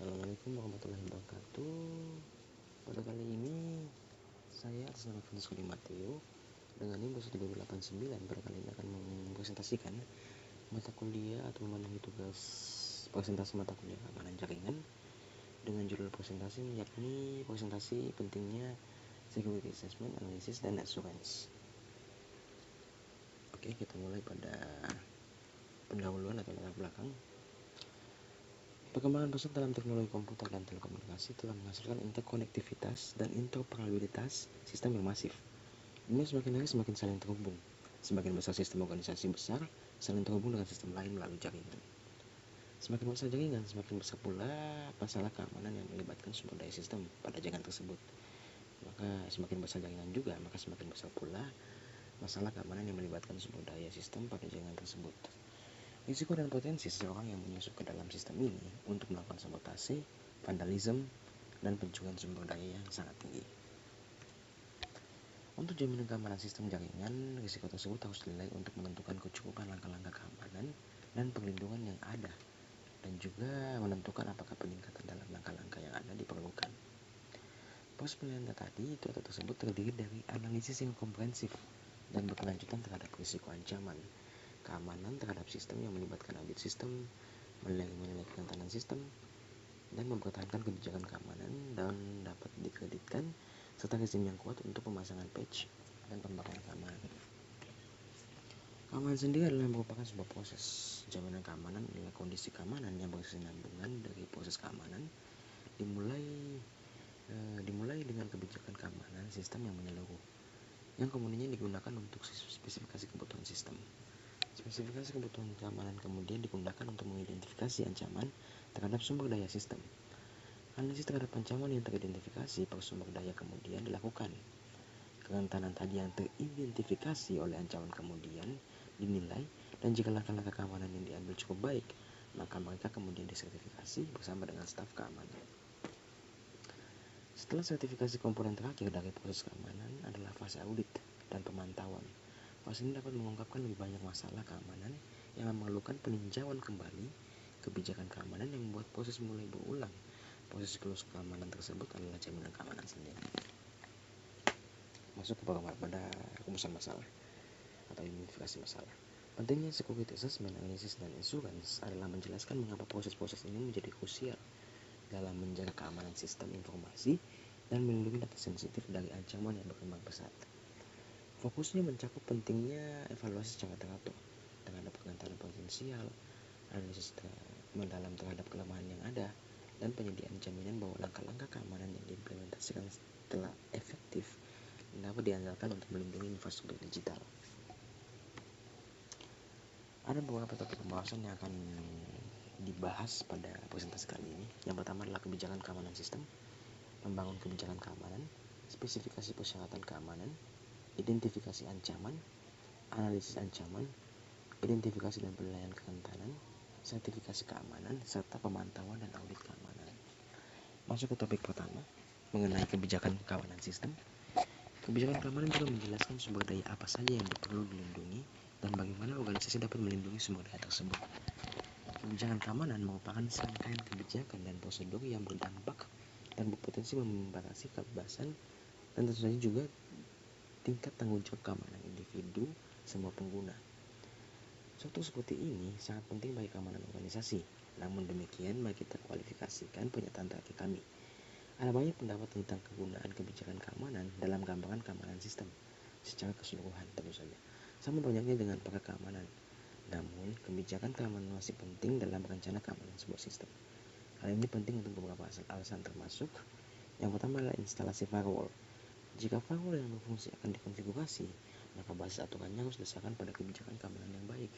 Assalamualaikum warahmatullahi wabarakatuh. Pada kali ini saya atas nama Francisco Di Matteo dengan NIM 1389 pada kali ini akan mempresentasikan mata kuliah atau memenuhi tugas presentasi mata kuliah keamanan jaringan dengan judul presentasi yakni presentasi pentingnya security assessment, analysis, dan assurance. Oke, kita mulai pada pendahuluan atau latar belakang. Perkembangan pesat dalam teknologi komputer dan telekomunikasi telah menghasilkan interkonektivitas dan interoperabilitas sistem yang masif. Dunia semakin hari semakin saling terhubung. Semakin besar sistem organisasi besar saling terhubung dengan sistem lain melalui jaringan. Semakin besar jaringan, semakin besar pula masalah keamanan yang melibatkan sumber daya sistem pada jaringan tersebut. Maka semakin besar jaringan juga, maka semakin besar pula masalah keamanan yang melibatkan sumber daya sistem pada jaringan tersebut. Risiko dan potensi seseorang yang menyusup ke dalam sistem ini untuk melakukan sabotase, vandalisme, dan pencurian sumber daya yang sangat tinggi. Untuk jaminan keamanan sistem jaringan, risiko tersebut harus dinilai untuk menentukan kecukupan langkah-langkah keamanan dan perlindungan yang ada, dan juga menentukan apakah peningkatan dalam langkah-langkah yang ada diperlukan. Proses penilaian tadi tersebut terdiri dari analisis yang komprehensif dan berkelanjutan terhadap risiko ancaman keamanan terhadap sistem yang melibatkan audit sistem, menilai kerentanan sistem, dan mempertahankan kebijakan keamanan dan dapat dikreditkan, serta rezim yang kuat untuk pemasangan patch dan pembaruan keamanan. Keamanan sendiri adalah merupakan sebuah proses. Jaminan keamanan adalah kondisi keamanan yang berkesinambungan dari proses keamanan, dimulai dengan kebijakan keamanan sistem yang menyeluruh, yang kemudian digunakan untuk spesifikasi kebutuhan sistem. Spesifikasi kebutuhan keamanan kemudian digunakan untuk mengidentifikasi ancaman terhadap sumber daya sistem. Analisis terhadap ancaman yang teridentifikasi per sumber daya kemudian dilakukan. Kerentanan tadi yang teridentifikasi oleh ancaman kemudian dinilai, dan jika langkah-langkah keamanan yang diambil cukup baik, maka mereka kemudian disertifikasi bersama dengan staf keamanan. Setelah sertifikasi, komponen terakhir dari proses keamanan adalah fase audit dan pemantauan. Fase ini dapat mengungkapkan lebih banyak masalah keamanan yang memerlukan peninjauan kembali kebijakan keamanan yang membuat proses mulai berulang. Proses siklus keamanan tersebut adalah jaminan keamanan sendiri. Masuk pada rumusan masalah atau identifikasi masalah. Pentingnya security assessment, analysis, dan assurance adalah menjelaskan mengapa proses-proses ini menjadi krusial dalam menjaga keamanan sistem informasi dan melindungi data sensitif dari ancaman yang berkembang pesat. Fokusnya mencakup pentingnya evaluasi secara teratur terhadap kerentanan potensial, analisis mendalam terhadap kelemahan yang ada, dan penyediaan jaminan bahwa langkah-langkah keamanan yang diimplementasikan telah efektif dan dapat diandalkan untuk melindungi infrastruktur digital. Ada beberapa topik pembahasan yang akan dibahas pada presentasi kali ini. Yang pertama adalah kebijakan keamanan sistem, membangun kebijakan keamanan, spesifikasi persyaratan keamanan, identifikasi ancaman, analisis ancaman, identifikasi dan penilaian kerentanan, sertifikasi keamanan, serta pemantauan dan audit keamanan. Masuk ke topik pertama, mengenai kebijakan keamanan sistem. Kebijakan keamanan juga menjelaskan sumber daya apa saja yang perlu dilindungi dan bagaimana organisasi dapat melindungi sumber daya tersebut. Kebijakan keamanan merupakan serangkaian kebijakan dan prosedur yang berdampak dan berpotensi membatasi kebebasan dan tentu saja juga tingkat tanggung jawab keamanan individu semua pengguna. Struktur seperti ini sangat penting bagi keamanan organisasi. Namun demikian, mari kita kualifikasikan pernyataan terakhir kami. Ada banyak pendapat tentang kegunaan kebijakan keamanan dalam gambaran keamanan sistem secara keseluruhan tentu saja, sama banyaknya dengan para keamanan. Namun, kebijakan keamanan masih penting dalam rencana keamanan sebuah sistem. Hal ini penting untuk beberapa alasan, termasuk yang pertama adalah instalasi firewall. Jika firewall yang berfungsi akan dikonfigurasi, maka basis aturannya harus didasarkan pada kebijakan keamanan yang baik.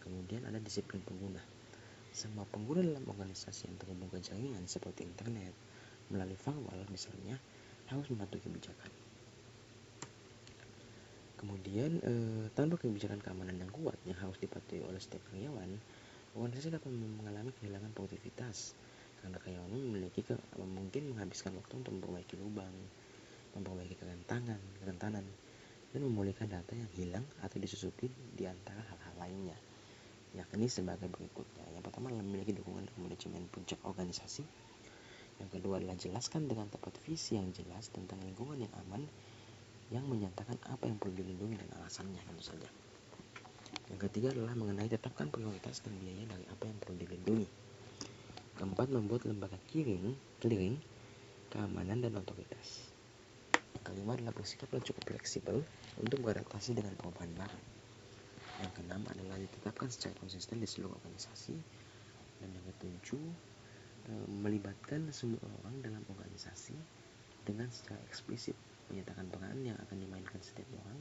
Kemudian ada disiplin pengguna. Semua pengguna dalam organisasi yang terhubung ke jaringan seperti internet melalui firewall misalnya harus mematuhi kebijakan. Kemudian tanpa kebijakan keamanan yang kuat yang harus dipatuhi oleh setiap karyawan, organisasi dapat mengalami kehilangan produktivitas karena karyawan mungkin menghabiskan waktu untuk memperbaiki lubang, memperbaiki kerentanan, dan memulihkan data yang hilang atau disusupi di antara hal-hal lainnya. yakni sebagai berikutnya. Yang pertama adalah memiliki dukungan dari manajemen puncak organisasi. Yang kedua adalah jelaskan dengan tepat visi yang jelas tentang lingkungan yang aman, yang menyatakan apa yang perlu dilindungi dan alasannya tentu saja. Yang ketiga adalah mengenai tetapkan prioritas dan biaya dari apa yang perlu dilindungi. Keempat, membuat lembaga clearing, keamanan dan otoritas. Yang kelima adalah bersikap dan cukup fleksibel untuk beradaptasi dengan perubahan baru. Yang keenam adalah ditetapkan secara konsisten di seluruh organisasi. Dan yang ketujuh, melibatkan semua orang dalam organisasi dengan secara eksplisit, menyatakan peran yang akan dimainkan setiap orang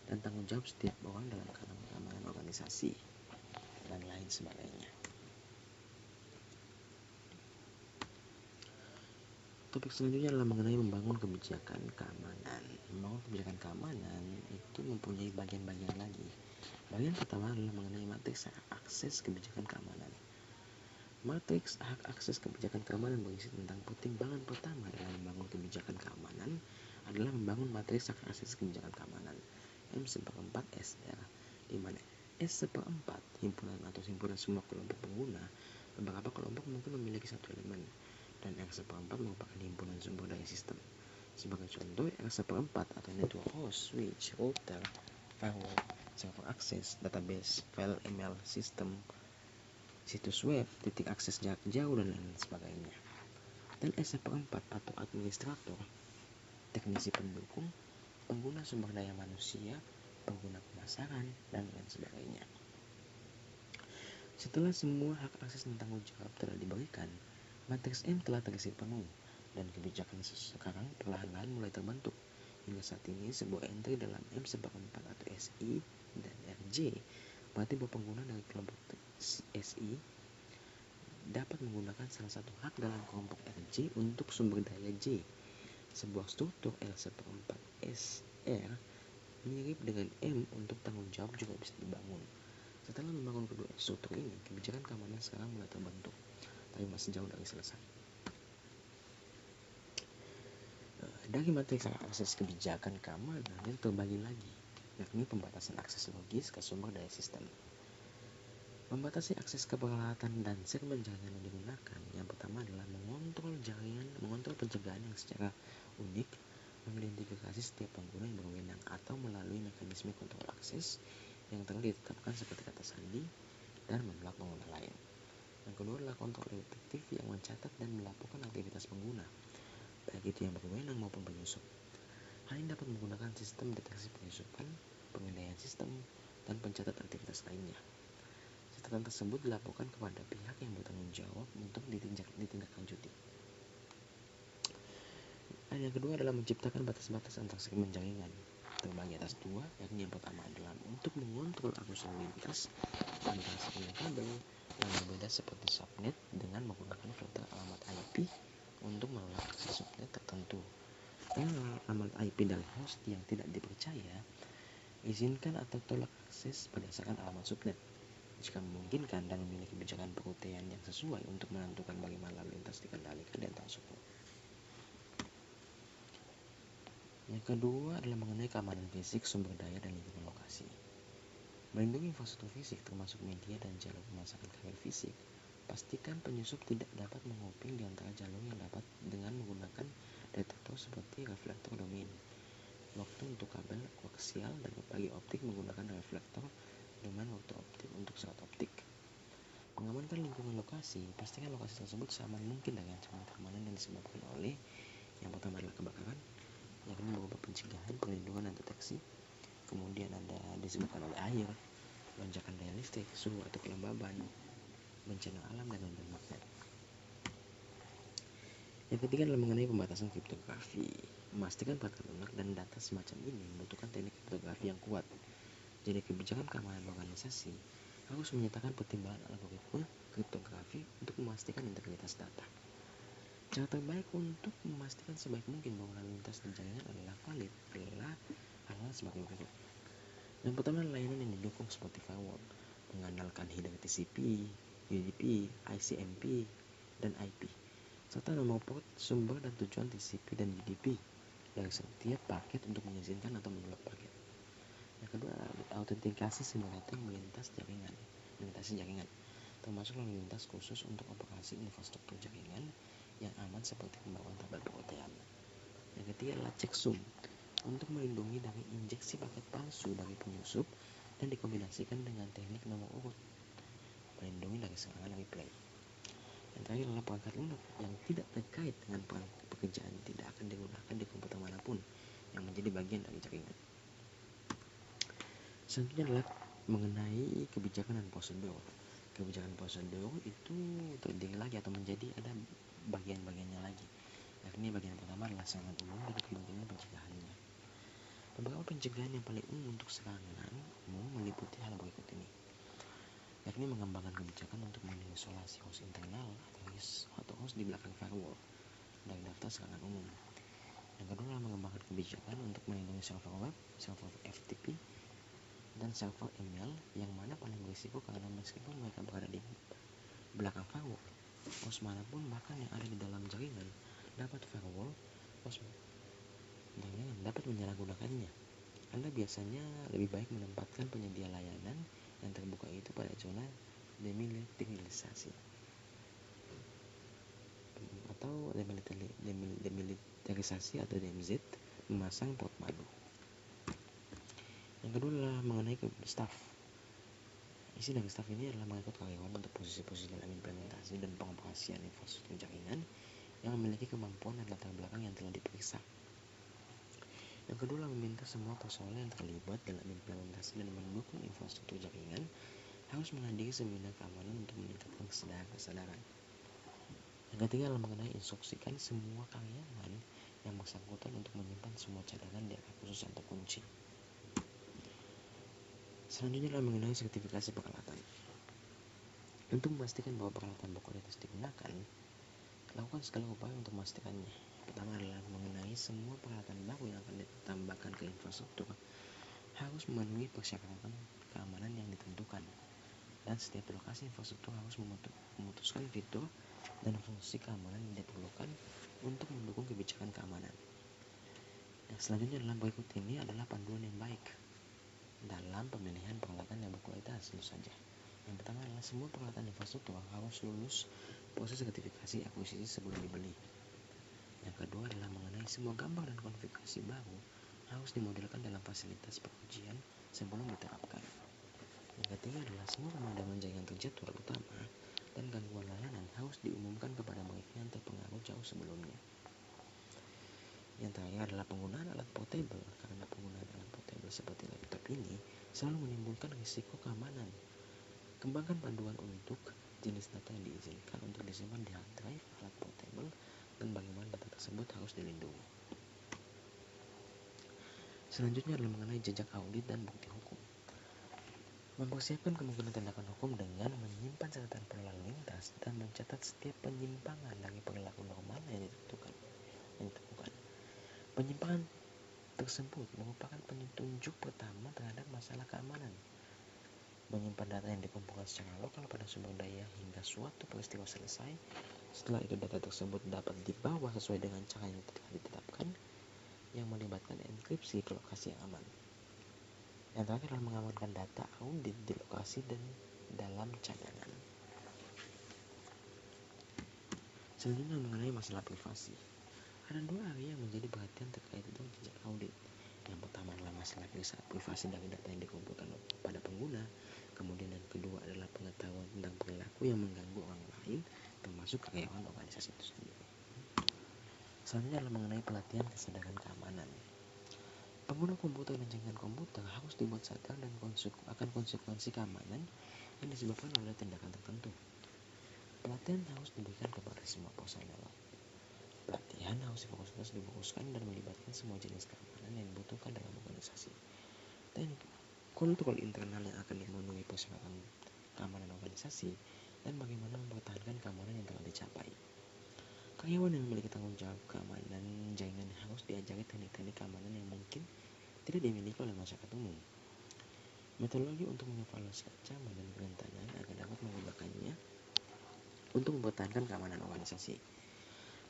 dan tanggung jawab setiap orang dalam keamanan organisasi dan lain sebagainya. Topik selanjutnya adalah mengenai membangun kebijakan keamanan. Membangun kebijakan keamanan itu mempunyai bagian-bagian lagi. Bagian pertama adalah mengenai matriks hak akses kebijakan keamanan. Matriks hak akses kebijakan keamanan berisi tentang pertimbangan pertama dalam membangun kebijakan keamanan adalah membangun matriks hak akses kebijakan keamanan M/4 SR, di mana S/4 himpunan atau himpunan semua kelompok pengguna. Beberapa kelompok mungkin memiliki satu elemen, dan R/4 merupakan himpunan sumber daya sistem. Sebagai contoh, R/4 atau network host, switch, router, firewall, server access, database, file email, sistem, situs web, titik akses jarak jauh, dan lain sebagainya. Dan S/4 atau administrator, teknisi pendukung, pengguna sumber daya manusia, pengguna pemasaran, dan lain sebagainya. Setelah semua hak akses dan tanggung jawab telah diberikan, matriks M telah terisi penuh, dan kebijakan sekarang perlahan-lahan mulai terbentuk. Hingga saat ini, sebuah entry dalam M/4 atau SI dan RJ berarti bahwa pengguna dari kelompok SI dapat menggunakan salah satu hak dalam kelompok RJ untuk sumber daya J. Sebuah struktur L/4 SR mirip dengan M untuk tanggung jawab juga bisa dibangun. Setelah membangun kedua struktur ini, kebijakan keamanan sekarang mulai terbentuk, tapi masih jauh dari selesai. Dari matriks akses kebijakan keamanan itu terbagi lagi, yakni pembatasan akses logis ke sumber daya sistem. Membatasi akses ke peralatan dan segmen jaringan yang digunakan. Yang pertama adalah mengontrol pencegahan yang secara unik, mengidentifikasi setiap pengguna yang berwenang atau melalui mekanisme kontrol akses yang telah ditetapkan seperti kata sandi dan menolak pengguna lain. Yang kedua adalah kontrol detektif yang mencatat dan melaporkan aktivitas pengguna, baik itu yang berwenang maupun penyusup. Hal ini dapat menggunakan sistem deteksi penyusupan, pengendalian sistem, dan pencatat aktivitas lainnya. Catatan tersebut dilaporkan kepada pihak yang bertanggung jawab untuk ditindaklanjuti. Yang kedua adalah menciptakan batas-batas antar segmen jaringan, terbagi atas dua, yakni yang pertama adalah untuk mengontrol arus lalu lintas antara segmen kabel yang berbeda seperti subnet dengan menggunakan filter alamat IP untuk menolak akses subnet tertentu. Dengan alamat IP dari host yang tidak dipercaya, izinkan atau tolak akses berdasarkan alamat subnet jika memungkinkan dan memiliki kebijakan perutian yang sesuai untuk menentukan bagaimana lalu lintas dikendalikan dan tersebut. Yang kedua adalah mengenai keamanan fisik, sumber daya, dan lingkungan lokasi. Melindungi infrastruktur fisik termasuk media dan jalur pemasaran kabel fisik. Pastikan penyusup tidak dapat menguping di antara jalur yang dapat dengan menggunakan detektor seperti reflektor domain. Waktu untuk kabel koaksial dan bagi optik menggunakan reflektor domain waktu optik untuk serat optik. Mengamankan lingkungan lokasi, pastikan lokasi tersebut seaman mungkin dari ancaman keamanan yang disebabkan oleh yang pertama adalah kebakaran, yakni berupa pencegahan, perlindungan, dan deteksi. Kemudian ada disebabkan oleh air, lonjakan daya listrik, suhu atau kelembaban, bencana alam, dan medan magnet. Yang ketiga adalah mengenai pembatasan kriptografi. Memastikan perangkat lunak dan data semacam ini membutuhkan teknik kriptografi yang kuat. Jadi kebijakan keamanan organisasi harus menyatakan pertimbangan algoritma kriptografi untuk memastikan integritas data. Cara terbaik untuk memastikan sebaik mungkin bahwa lalu lintas di jaringan adalah valid adalah hal-hal sebagai berikut. Yang pertama, layanan yang didukung seperti firewall, mengandalkan header TCP, UDP, ICMP, dan IP, serta nomor port, sumber, dan tujuan TCP dan UDP dari setiap paket untuk mengizinkan atau menolak paket. Yang kedua, autentikasi simulator melintas jaringan. melintasi jaringan, termasuk lalu lintas khusus untuk operasi infrastruktur jaringan yang aman seperti pembangunan tabel POTN. Yang ketiga adalah checksum, untuk melindungi dari injeksi paket palsu dari penyusup dan dikombinasikan dengan teknik nomor urut, melindungi dari serangan replay. Yang terakhir adalah perangkat lunak yang tidak terkait dengan pekerjaan tidak akan digunakan di komputer manapun yang menjadi bagian dari jaringan. Selanjutnya adalah mengenai kebijakan dan prosedur. Kebijakan prosedur itu terdiri lagi atau menjadi ada bagian-bagiannya lagi. Yakni bagian pertama adalah serangan umum dan kemungkinan pencegahannya. Beberapa pencegahan yang paling umum untuk serangan umum meliputi hal berikut ini, yakni mengembangkan kebijakan untuk mengisolasi host internal atau host di belakang firewall dari daftar serangan umum. Yang kedua adalah mengembangkan kebijakan untuk melindungi server web, server FTP, dan server email yang mana paling berisiko karena meskipun mereka berada di belakang firewall, host manapun bahkan yang ada di dalam jaringan dapat menyalahgunakannya. Anda biasanya lebih baik menempatkan penyedia layanan yang terbuka itu pada zona demilitarisasi atau demilitarisasi atau DMZ, memasang port malu. Yang kedua adalah mengenai staff. Isi dari staff ini adalah mengangkut karyawan untuk posisi-posisi dalam implementasi dan pengoperasian infrastruktur jaringan yang memiliki kemampuan dan latar belakang yang telah diperiksa. Yang kedua adalah meminta semua personel yang terlibat dalam implementasi dan mendukung infrastruktur jaringan harus menghadiri seminar keamanan untuk meningkatkan kesadaran. Yang ketiga adalah mengenai instruksikan semua karyawan yang bersangkutan untuk menyimpan semua cadangan di area khusus yang terkunci. Selanjutnya adalah mengenai sertifikasi peralatan. Untuk memastikan bahwa peralatan pokok di atas digunakan, lakukan segala upaya untuk memastikannya. Pertama adalah mengenai semua peralatan baru yang akan ditambahkan ke infrastruktur harus memenuhi persyaratan keamanan yang ditentukan, dan setiap lokasi infrastruktur harus memutuskan fitur dan fungsi keamanan yang diperlukan untuk mendukung kebijakan keamanan. Yang selanjutnya adalah berikut ini adalah panduan yang baik dalam pemilihan peralatan yang berkualitas. Tentu saja. Yang pertama adalah semua peralatan infrastruktur harus lulus proses sertifikasi akuisisi sebelum dibeli. Yang kedua adalah mengenai semua gambar dan konfigurasi baru harus dimodelkan dalam fasilitas pengujian sebelum diterapkan. Yang ketiga adalah semua pemadaman jaringan terjadwal utama dan gangguan layanan harus diumumkan kepada mereka yang terpengaruh jauh sebelumnya. Yang terakhir adalah penggunaan alat portable, karena penggunaan alat portable seperti laptop ini selalu menimbulkan risiko keamanan. Kembangkan panduan untuk jenis data yang diizinkan untuk disimpan di hard drive alat portable dan bagaimana data tersebut harus dilindungi. Selanjutnya adalah mengenai jejak audit dan bukti hukum. Mempersiapkan kemungkinan tindakan hukum dengan menyimpan catatan lalu lintas dan mencatat setiap penyimpangan dari perilaku normal yang ditentukan. Penyimpangan tersebut merupakan petunjuk pertama terhadap masalah keamanan. Menyimpan data yang dikumpulkan secara lokal pada sumber daya hingga suatu peristiwa selesai. Setelah itu data tersebut dapat dibawa sesuai dengan cara yang telah ditetapkan, yang melibatkan enkripsi ke lokasi yang aman. Yang terakhir adalah mengamankan data audit di lokasi dan dalam cadangan. Selanjutnya mengenai masalah privasi. Ada dua area yang menjadi perhatian terkait dengan jejak audit. Yang pertama adalah masalah privasi dari data yang dikumpulkan pada pengguna. Kemudian yang kedua adalah pengetahuan tentang perilaku yang mengganggu orang lain, termasuk karyawan organisasi itu sendiri. Selanjutnya adalah mengenai pelatihan kesadaran keamanan. Pengguna komputer dan jaringan komputer harus dibuat sadar dan akan konsekuensi keamanan yang disebabkan oleh tindakan tertentu. Pelatihan harus diberikan kepada semua personel. Pelatihan harus difokuskan dan melibatkan semua jenis keamanan yang dibutuhkan dalam organisasi. Teknik kontrol internal yang akan memenuhi persyaratan keamanan organisasi dan bagaimana mempertahankan keamanan yang telah dicapai. Karyawan yang memiliki tanggung jawab keamanan jaringan harus diajari teknik-teknik keamanan yang mungkin tidak dimiliki oleh masyarakat umum. Metodologi untuk mengevaluasi ancaman dan kerentanan agar dapat menggunakannya untuk mempertahankan keamanan organisasi.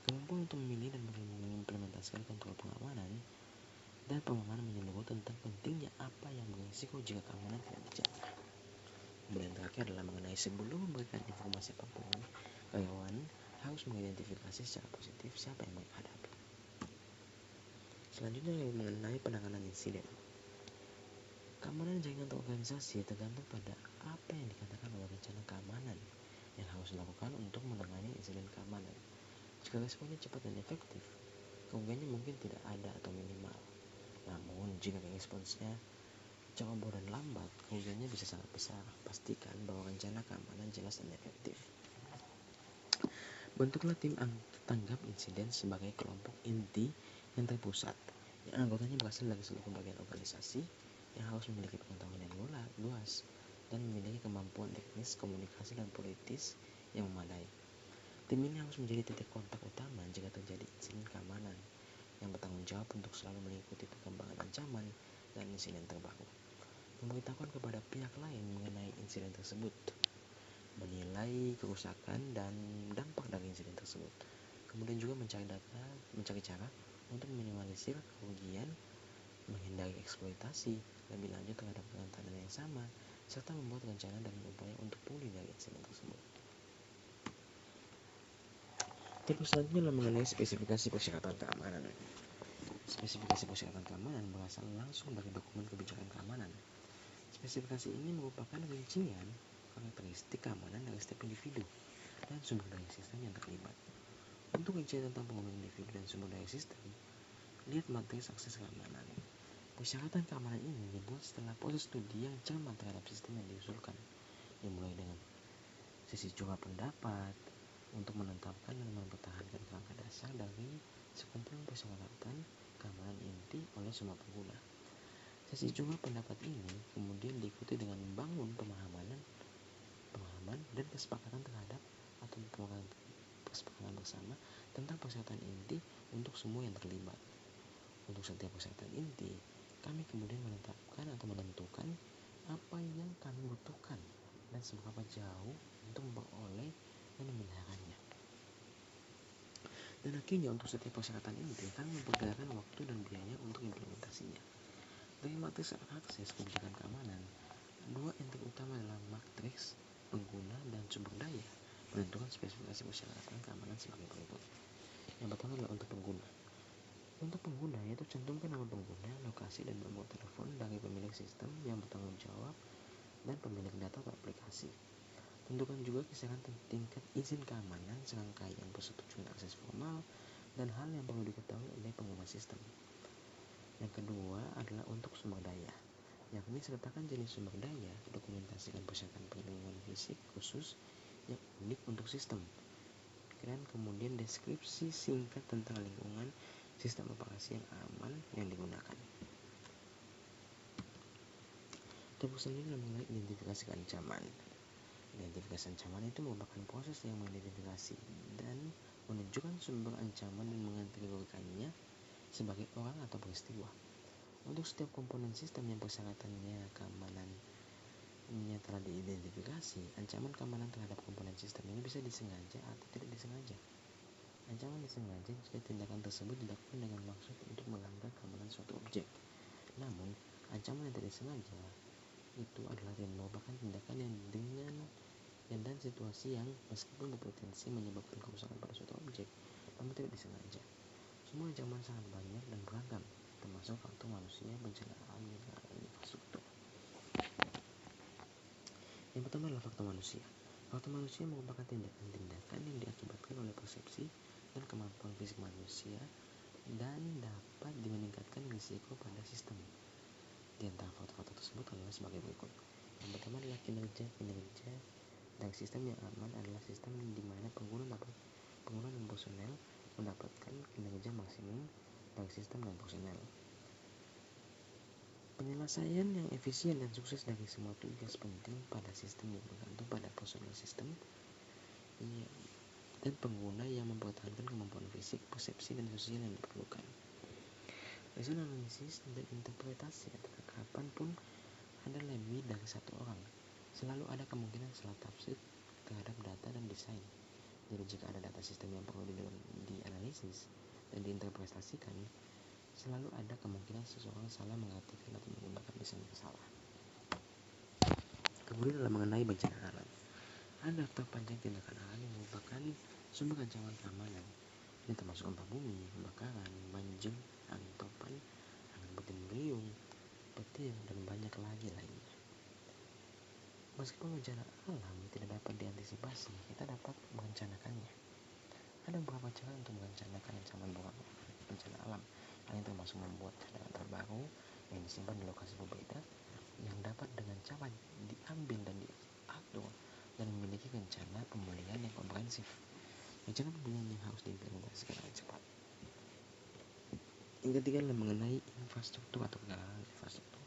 Kemampuan untuk memilih dan mengimplementasikan kontrol pengamanan dan pemahaman menyeluruh tentang pentingnya apa yang berisiko jika keamanan tidak dijaga. Kemudian terakhir adalah mengenai sebelum memberikan informasi apapun, karyawan harus mengidentifikasi secara positif siapa yang mereka hadapi. Selanjutnya mengenai penanganan insiden. Keamanan jaringan atau organisasi tergantung pada apa yang dikatakan oleh rencana keamanan yang harus dilakukan untuk menangani insiden keamanan. Jika responnya cepat dan efektif, kerugiannya mungkin tidak ada atau minimal. Namun, jika responsnya ceroboh dan lambat, kerugiannya bisa sangat besar. Pastikan bahwa rencana keamanan jelas dan efektif. Bentuklah tim tanggap insiden sebagai kelompok inti yang terpusat, yang anggotanya berasal dari seluruh bagian organisasi, yang harus memiliki pengetahuan yang luas dan memiliki kemampuan teknis, komunikasi, dan politis yang memadai. Tim ini harus menjadi titik kontak utama jika terjadi insiden keamanan, yang bertanggung jawab untuk selalu mengikuti perkembangan ancaman dan insiden terbaru, memberitahukan kepada pihak lain mengenai insiden tersebut, menilai kerusakan dan dampak dari insiden tersebut, kemudian juga mencari cara untuk meminimalisir kerugian, menghindari eksploitasi lebih lanjut terhadap kerentanan yang sama, serta membuat rencana dan upaya untuk pulih dari insiden tersebut. Tipe selanjutnya adalah mengenai spesifikasi persyaratan keamanan. Spesifikasi persyaratan keamanan berasal langsung dari dokumen kebijakan keamanan. Spesifikasi ini merupakan rincian karakteristik keamanan dari setiap individu dan sumber daya sistem yang terlibat. Untuk rincian tentang penggunaan individu dan sumber daya sistem, lihat materi akses keamanan. Persyaratan keamanan ini dibuat setelah proses studi yang cermat terhadap sistem yang diusulkan, dimulai dengan sesi coba pendapat untuk menetapkan dan mempertahankan kerangka dasar dari sekumpulan persyaratan keamanan inti oleh semua pengguna. Sesi coba pendapat ini kemudian diikuti dengan membangun pemahaman dan kesepakatan terhadap atau kesepakatan bersama tentang persyaratan inti untuk semua yang terlibat. Untuk setiap persyaratan inti, kami kemudian menetapkan atau menentukan apa yang kami butuhkan dan seberapa jauh untuk memperoleh dan memeliharanya. Dan akhirnya untuk setiap persyaratan inti, kami memperkirakan waktu dan biaya untuk implementasinya. Dari matriks akses kebijakan keamanan, dua entry utama adalah matriks pengguna dan sumber daya menentukan spesifikasi persyaratan keamanan sebagai berikut. Yang pertama adalah untuk pengguna. Untuk pengguna, yaitu cantumkan nama pengguna, lokasi, dan nomor telepon dari pemilik sistem yang bertanggung jawab dan pemilik data atau aplikasi. Tentukan juga kisaran tingkat izin keamanan, serangkaian persetujuan akses formal, dan hal yang perlu diketahui oleh pengguna sistem. Yang kedua adalah untuk sumber daya, yakni sertakan jenis sumber daya, dokumentasikan persyaratan perlindungan fisik khusus yang unik untuk sistem, dan kemudian deskripsi singkat tentang lingkungan sistem operasi yang aman yang digunakan. Tipe selanjutnya mengenai identifikasi ancaman. Identifikasi ancaman itu merupakan proses yang mengidentifikasi dan menunjukkan sumber ancaman dan mengategorikannya sebagai orang atau peristiwa. Untuk setiap komponen sistem yang persyaratannya keamanannya telah diidentifikasi, ancaman keamanan terhadap komponen sistem ini bisa disengaja atau tidak disengaja. Ancaman disengaja jika tindakan tersebut dilakukan dengan maksud untuk melanggar keamanan suatu objek. Namun, ancaman yang tidak disengaja itu adalah merupakan tindakan yang dan situasi yang meskipun berpotensi menyebabkan kerusakan pada suatu objek, namun tidak disengaja. Semua ancaman sangat banyak dan beragam, termasuk faktor manusia, pencernaan, infrastruktur. Yang pertama adalah faktor manusia. Faktor manusia merupakan tindakan-tindakan yang diakibatkan oleh persepsi dan kemampuan fisik manusia dan dapat meningkatkan risiko pada sistem. Di antara faktor-faktor tersebut adalah sebagai berikut. Yang pertama adalah kinerja dari sistem yang aman adalah sistem di mana pengguna dan personel mendapatkan kinerja maksimum dari sistem dan personel. Penyelesaian yang efisien dan sukses dari semua tugas penting pada sistem yang bergantung pada personel sistem dan pengguna yang mempertahankan kemampuan fisik, persepsi, dan sosial yang diperlukan. Hasil analisis dan interpretasi atau kekapan pun ada lebih dari satu orang. Selalu ada kemungkinan salah tafsir terhadap data dan desain. Jadi jika ada data sistem yang perlu dianalisis dan diinterpretasikan, selalu ada kemungkinan seseorang salah mengartikan atau menggunakan desain yang salah. Kemudian adalah mengenai bencana alam. Ada daftar panjang tindakan alam yang merupakan sumber ancaman keamanan. Ini termasuk gempa bumi, kebakaran, banjir, angin topan, angin puting beliung, petir, dan banyak lagi lainnya. Meskipun bencana alam tidak dapat diantisipasi, kita dapat merencanakannya. Ada beberapa cara untuk merencanakan ancaman bencana alam. Hal ini termasuk membuat cadangan terbaru yang disimpan di lokasi berbeda, yang dapat dengan cepat diambil dan diatur, dan memiliki rencana pemulihan yang komprehensif. Rencana pemulihan yang harus diimplementasikan dengan cepat. Yang ketiga adalah mengenai infrastruktur atau kegagalan infrastruktur.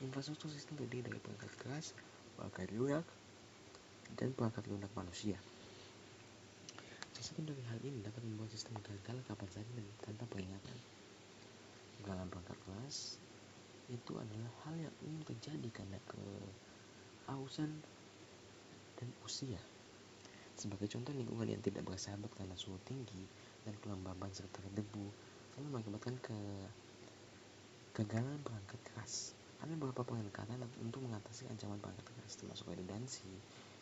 Infrastruktur sistem terdiri dari perangkat keras, perangkat lunak, dan perangkat lunak manusia. Salah satu dari hal ini dapat membuat sistem gagal kapan saja dan tanpa peringatan. Kegagalan perangkat keras itu adalah hal yang umum terjadi karena keausan dan usia. Sebagai contoh, lingkungan yang tidak bersahabat karena suhu tinggi dan kelembaban serta debu lalu mengakibatkan kegagalan perangkat keras. Ada beberapa pendekatan untuk mengatasi ancaman perangkat keras, termasuk redundansi,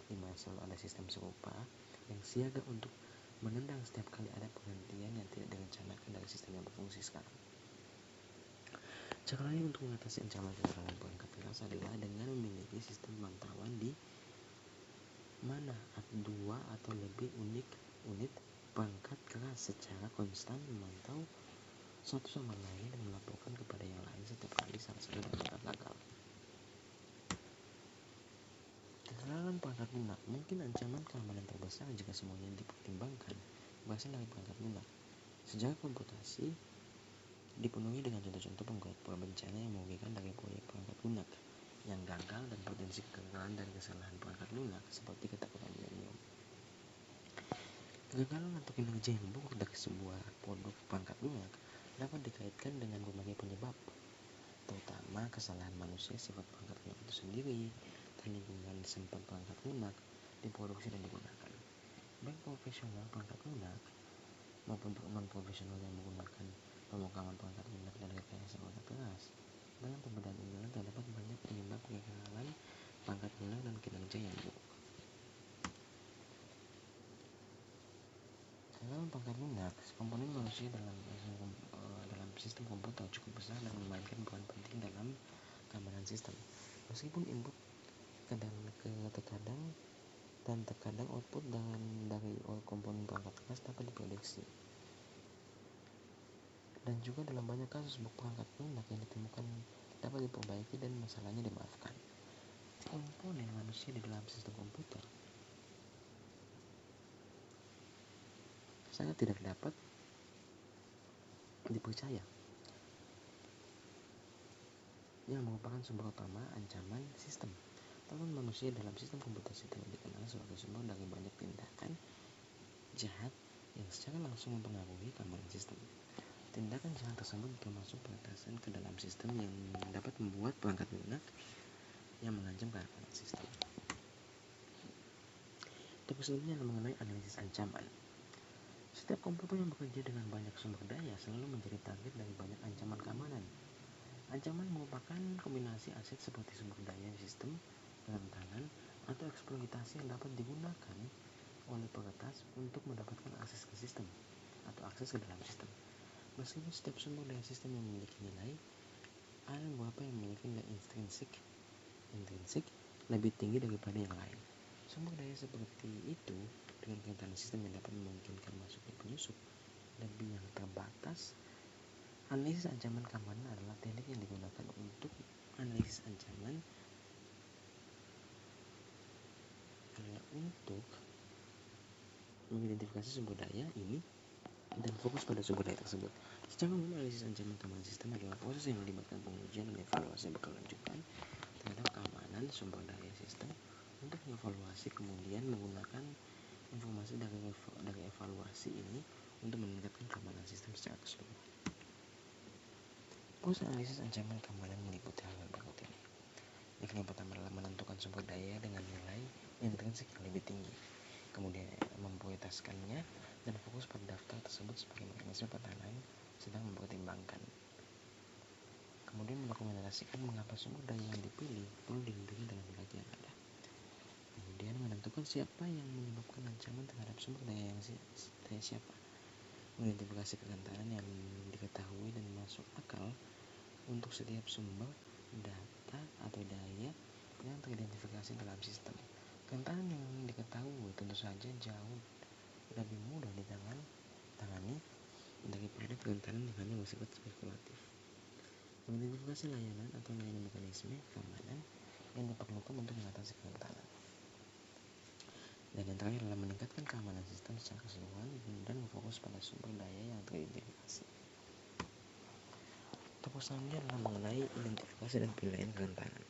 di mana selalu ada sistem serupa yang siaga untuk menendang setiap kali ada penghentian yang tidak direncanakan dari sistem yang berfungsi sekarang. Cara lain untuk mengatasi ancaman kegagalan perangkat keras adalah dengan memiliki sistem pemantauan di mana dua atau lebih unit perangkat keras secara konstan memantau satu sama lain dan melaporkan kepada yang lain setiap kali salah satu perangkat gagal. Kegagalan perangkat lunak mungkin ancaman keamanan terbesar jika semuanya dipertimbangkan berasal dari perangkat lunak. Sejarah komputasi dipenuhi dengan contoh-contoh bencana yang merugikan dari proyek perangkat lunak yang gagal dan potensi kegagalan dari kesalahan perangkat lunak seperti ketakutan milenium. Kegagalan atau kinerja yang buruk dari sebuah produk perangkat lunak dapat dikaitkan dengan berbagai penyebab, terutama kesalahan manusia, sifat perangkat lunak itu sendiri, dan lingkungan sempat perangkat lunak diproduksi dan digunakan. Baik profesional perangkat lunak maupun non-profesional yang menggunakan pemrograman perangkat lunak dan rekayasa perangkat keras. Dalam perbedaan inilah terdapat banyak penyebab kegagalan perangkat lunak dan kinerja yang buruk. Dalam perangkat lunak, komponen manusia dalam sistem komputer cukup besar dan memainkan peran penting dalam keamanan sistem. Meskipun input terkadang output dari komponen perangkat keras dapat diprediksi. Dan juga dalam banyak kasus bug perangkat lunak yang ditemukan dapat diperbaiki dan masalahnya dimaafkan. Komponen manusia di dalam sistem komputer sangat tidak dapat dipercaya, yang merupakan sumber utama ancaman sistem. Tangan manusia dalam sistem komputasi telah dikenal sebagai sumber dari banyak tindakan jahat yang secara langsung mempengaruhi keamanan sistem. Tindakan jahat tersebut termasuk peretasan ke dalam sistem yang dapat membuat perangkat lunak yang mengancam keamanan sistem. Topik selanjutnya adalah mengenai analisis ancaman. Setiap komputer yang bekerja dengan banyak sumber daya selalu menjadi target dari banyak ancaman keamanan. Ancaman merupakan kombinasi aset seperti sumber daya sistem, kerentanan, atau eksploitasi yang dapat digunakan oleh peretas untuk mendapatkan akses ke sistem atau akses ke dalam sistem. Meskipun setiap sumber daya sistem yang memiliki nilai, ada beberapa yang memiliki nilai intrinsik lebih tinggi daripada yang lain. Sumber daya seperti itu dengan kerentanan sistem yang dapat memungkinkan masuknya penyusup lebih yang terbatas. Analisis ancaman keamanan adalah teknik yang digunakan untuk analisis ancaman adalah untuk mengidentifikasi sumber daya ini dan fokus pada sumber daya tersebut. Secara umum, analisis ancaman keamanan sistem adalah proses yang melibatkan pengujian dan evaluasi yang berkelanjutan terhadap keamanan sumber daya sistem. Untuk mengevaluasi, kemudian menggunakan informasi dari evaluasi ini untuk meningkatkan keamanan sistem secara keseluruhan. Proses analisis ancaman keamanan meliputi hal berikut ini. Yang pertama adalah menentukan sumber daya dengan nilai intrinsik yang lebih tinggi, kemudian memprioritaskannya dan fokus pada daftar tersebut sebagai mekanisme pertahanan sedang mempertimbangkan kemudian mendokumentasikan mengapa sumber daya yang dipilih perlu dilindungi dalam wilayah yang ada. Kemudian menentukan siapa yang menyebabkan ancaman terhadap sumber daya yang siapa. Mengidentifikasi kerentanan yang diketahui dan masuk akal untuk setiap sumber data atau daya yang teridentifikasi dalam sistem. Kerentanan yang diketahui tentu saja jauh lebih mudah ditangani daripada kerentanan yang hanya bersifat spekulatif. Mengidentifikasi layanan atau mekanisme keamanan yang diperlukan untuk mengatasi kerentanan. Dan yang terakhir adalah meningkatkan keamanan sistem secara keseluruhan dan berfokus pada sumber daya yang teridentifikasi. Topik selanjutnya adalah mengenai identifikasi dan penilaian kerentanan.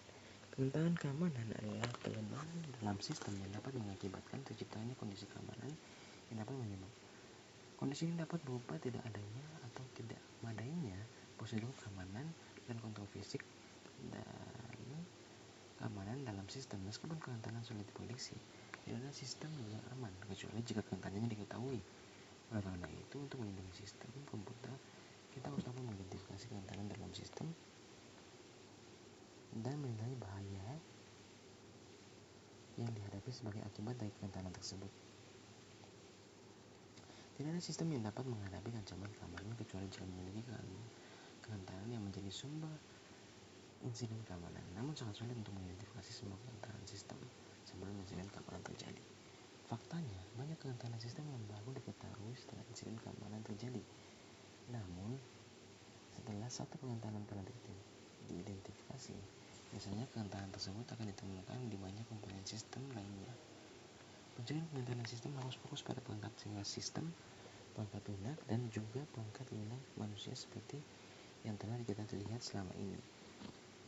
Kerentanan keamanan adalah kelemahan dalam sistem yang dapat mengakibatkan terciptanya kondisi keamanan yang dapat menyebabkan. Kondisi ini dapat berupa tidak adanya atau tidak memadainya prosedur keamanan dan kontrol fisik dan keamanan dalam sistem. Meskipun kerentanan sulit diprediksi, tidak ada sistem yang aman kecuali jika kerentanannya diketahui. Oleh karena itu, untuk melindungi sistem komputer, kita harus dapat mengidentifikasi kerentanan dalam sistem dan menilai bahaya yang dihadapi sebagai akibat dari kerentanan tersebut. Tidak ada sistem yang dapat menghadapi ancaman keamanan kecuali jika memiliki kerentanan yang menjadi sumber insiden keamanan. Namun sangat sulit untuk mengidentifikasi semua kerentanan sistem sebelum insiden keamanan terjadi. Faktanya, banyak kerentanan sistem yang baru diketahui setelah insiden keamanan terjadi. Namun, setelah satu kerentanan telah diidentifikasi, biasanya kerentanan tersebut akan ditemukan di banyak komponen sistem lainnya. Pencarian kerentanan sistem harus fokus pada perangkat sistem, perangkat lunak, dan juga perangkat lunak manusia seperti yang telah kita lihat selama ini.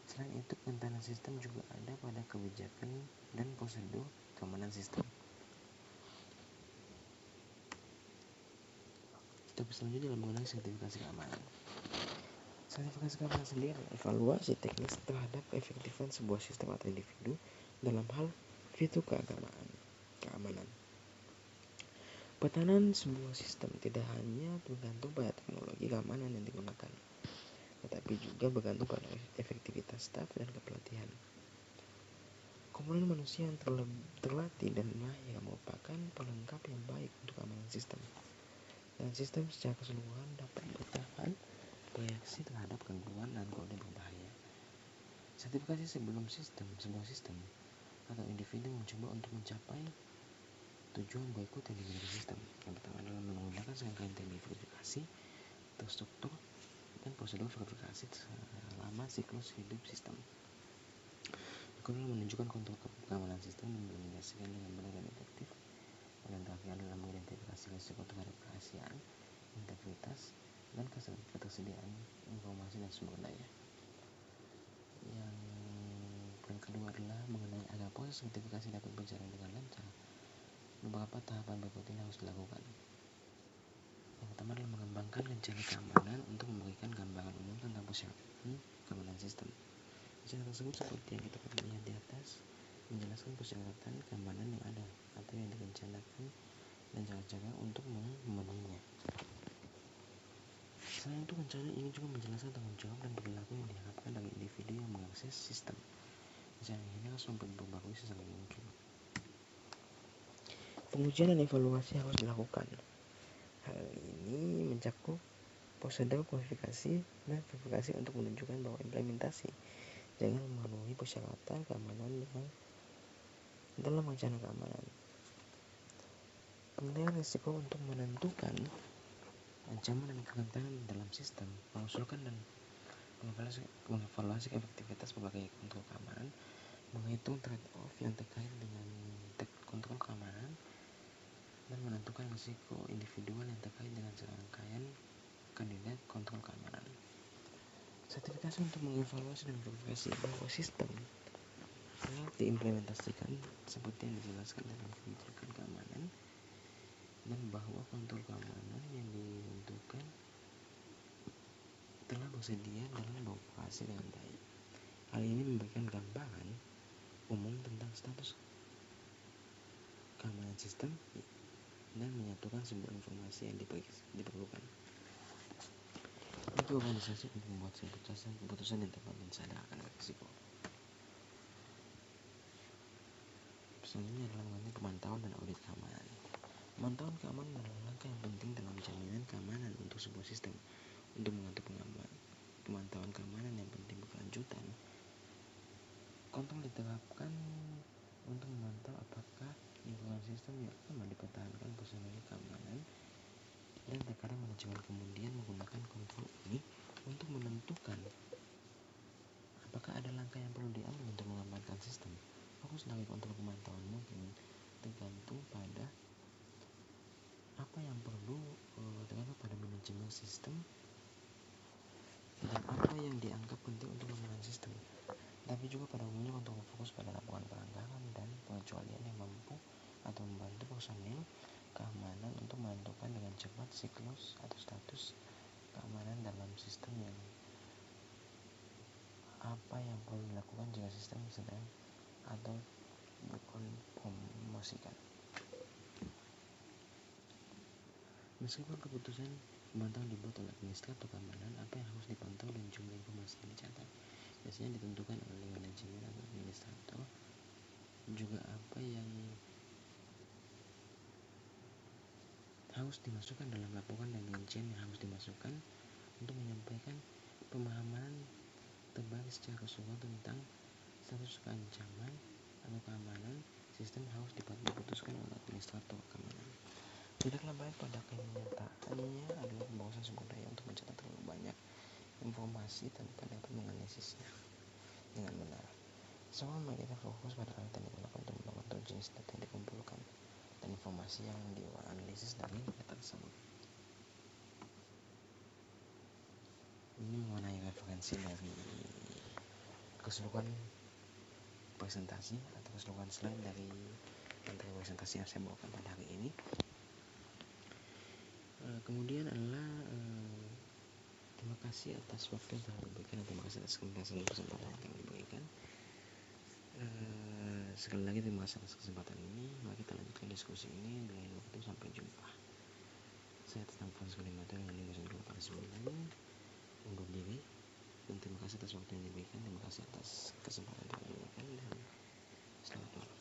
Selain itu, kerentanan sistem juga ada pada kebijakan dan prosedur keamanan sistem. Topik selanjutnya adalah mengenai sertifikasi keamanan. Sertifikasi keamanan sendiri adalah evaluasi teknis terhadap keefektifan sebuah sistem atau individu dalam hal fitur keamanan. Pertahanan sebuah sistem tidak hanya bergantung pada teknologi keamanan yang digunakan, tetapi juga bergantung pada efektivitas staf dan kepelatihan. Komponen manusia yang terlatih dan mahir merupakan pelengkap yang baik untuk keamanan sistem. Dan sistem secara keseluruhan dapat bertahan bereaksi terhadap gangguan dan kode berbahaya. Sertifikasi sebelum sebuah sistem atau individu mencoba untuk mencapai tujuan berikut yang dimiliki sistem. Yang pertama adalah menggunakan serangkaian teknik verifikasi terstruktur dan prosedur verifikasi selama siklus hidup sistem. Yang kedua, menunjukkan kontrol keamanan sistem dan mengimplementasikan dengan benar dan efektif. Dan terakhir adalah mengidentifikasi risiko terhadap kerahasiaan, integritas, dan ketersediaan informasi dan sumber daya. Yang kedua adalah mengenai agar proses sertifikasi dapat berjalan dengan lancar, beberapa tahapan berikut ini harus dilakukan. Yang pertama adalah mengembangkan rencana keamanan untuk memberikan gambaran umum tentang persyaratan keamanan sistem. Rencana tersebut seperti yang kita lihat di atas, menjelaskan persyaratan keamanan yang ada atau yang direncanakan dan cara-cara untuk memenuhinya. Selain itu, rencana ini juga menjelaskan tanggung jawab dan perilaku yang diharapkan dari individu yang mengakses sistem. Rencana ini harus memperbarui sesering mungkin. Pengujian dan evaluasi harus dilakukan. Hal ini mencakup prosedur kualifikasi dan verifikasi untuk menunjukkan bahwa implementasi jangan memenuhi persyaratan keamanan yang dalam rencana keamanan. Penilaian risiko untuk menentukan ancaman dan kerentanan dalam sistem, mengusulkan dan mengevaluasi efektivitas berbagai kontrol keamanan, menghitung trade-off yang terkait dengan kontrol keamanan, dan menentukan risiko individual yang terkait dengan serangkaian kandidat kontrol keamanan. Sertifikasi untuk mengevaluasi dan verifikasi bahwa sistem telah diimplementasikan seperti yang dijelaskan dalam kebijakan keamanan dan bahwa kontrol keamanan yang ditentukan telah bersedia dalam beroperasi dengan baik. Hal ini memberikan gambaran umum tentang status keamanan sistem dan menyatukan sebuah informasi yang diperlukan. bagi organisasi untuk membuat keputusan yang tepat dan sadar akan risiko. Selanjutnya adalah mengenai pemantauan dan audit keamanan. Pemantauan keamanan adalah langkah yang penting dalam jaminan keamanan untuk sebuah sistem. Untuk mengatur pemantauan keamanan yang penting berkelanjutan, kontrol diterapkan untuk memantau apakah lingkungan sistem yang aman dipertahankan personel keamanan, dan terkadang manajemen kemudian menggunakan kontrol ini untuk menentukan apakah ada langkah yang perlu diambil untuk mengamankan sistem. Fokus dari kontrol pemantauan mungkin tergantung pada apa yang perlu tergantung pada manajemen sistem dan apa yang dianggap penting untuk mengamankan sistem. Tapi juga pada umumnya untuk fokus pada laporan pelanggaran dan pengecualian yang mampu atau membantu personil keamanan untuk menentukan dengan cepat siklus atau status keamanan dalam sistem yang apa yang perlu dilakukan jika sistem sedang atau dipromosikan. Meskipun keputusan pemantauan dibuat oleh administrator keamanan, apa yang harus dipantau dan jumlah informasi yang dicatat biasanya ditentukan oleh manajemen atau administrator. Juga apa yang harus dimasukkan dalam laporan dan rincian yang harus dimasukkan untuk menyampaikan pemahaman terbaik secara keseluruhan tentang status keancaman atau keamanan sistem harus diputuskan oleh administrator keamanan. Tidaklah baik pada kenyataannya adalah pembahasan sumber daya untuk mencatat terlalu banyak informasi tanpa dapat menganalisisnya dengan benar. Semua kita fokus pada alat yang digunakan untuk membantu jenis data yang dikumpulkan dan informasi yang dianalisis dari data tersebut. Ini mengenai referensi dari keseluruhan presentasi atau keseluruhan slide dari materi presentasi yang saya bawakan pada hari ini. Kemudian adalah terima kasih atas waktu yang telah diberikan dan terima kasih atas kesempatan yang telah diberikan. Sekali lagi terima kasih atas kesempatan ini. Mari kita lanjutkan diskusi ini dengan waktu. Sampai jumpa. Saya Tentang Francisco Limato dengan Indonesia 2009 undur diri, dan terima kasih atas waktu yang diberikan. Terima kasih atas kesempatan yang telah diberikan dan selamat malam.